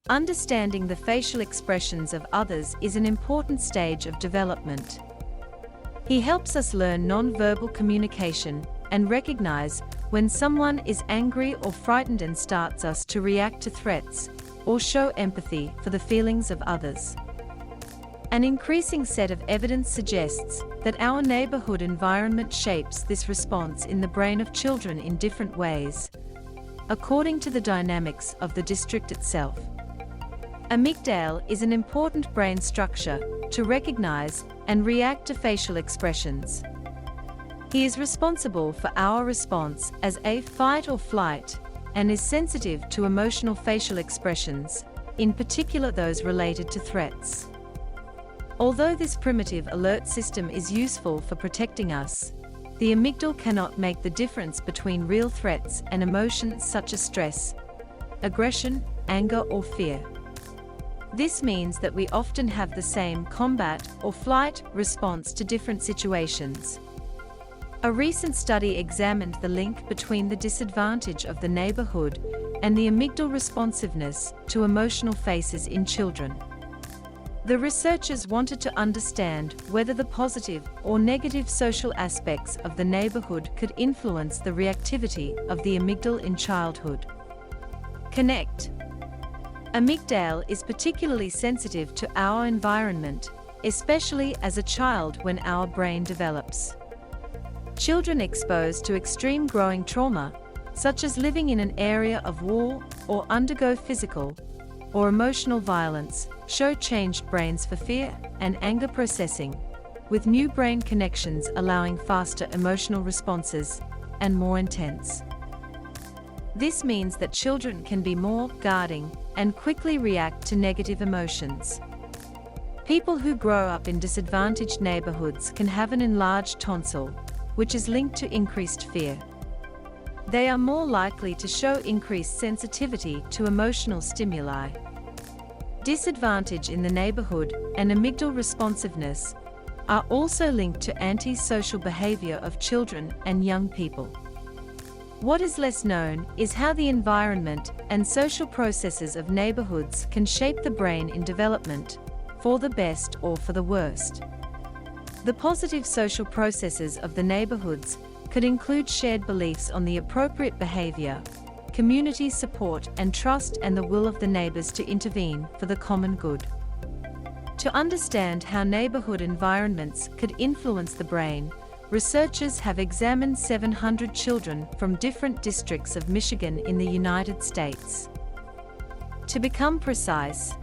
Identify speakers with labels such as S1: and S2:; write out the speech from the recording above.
S1: Understanding the facial expressions of others is an important stage of development. He helps us learn non-verbal communication and recognize when someone is angry or frightened, and starts us to react to threats or show empathy for the feelings of others. An increasing set of evidence suggests that our neighborhood environment shapes this response in the brain of children in different ways, according to the dynamics of the district itself. Amygdale is an important brain structure to recognize and react to facial expressions. He is responsible for our response as a fight or flight, and is sensitive to emotional facial expressions, in particular those related to threats. Although this primitive alert system is useful for protecting us, the amygdala cannot make the difference between real threats and emotions such as stress, aggression, anger, or fear. This means that we often have the same combat or flight response to different situations. A recent study examined the link between the disadvantage of the neighborhood and the amygdala responsiveness to emotional faces in children. The researchers wanted to understand whether the positive or negative social aspects of the neighborhood could influence the reactivity of the amygdala in childhood. Connect. Amygdale is particularly sensitive to our environment, especially as a child when our brain develops. Children exposed to extreme growing trauma, such as living in an area of war or undergo physical or emotional violence, show changed brains for fear and anger processing, with new brain connections allowing faster emotional responses and more intense. This means that children can be more guarding and quickly react to negative emotions. People who grow up in disadvantaged neighborhoods can have an enlarged tonsil, which is linked to increased fear. They are more likely to show increased sensitivity to emotional stimuli. Disadvantage in the neighborhood and amygdala responsiveness are also linked to antisocial behavior of children and young people. What is less known is how the environment and social processes of neighborhoods can shape the brain in development, for the best or for the worst. The positive social processes of the neighborhoods could include shared beliefs on the appropriate behavior, community support and trust, and the will of the neighbors to intervene for the common good. To understand how neighborhood environments could influence the brain, researchers have examined 700 children from different districts of Michigan in the United States. To become precise,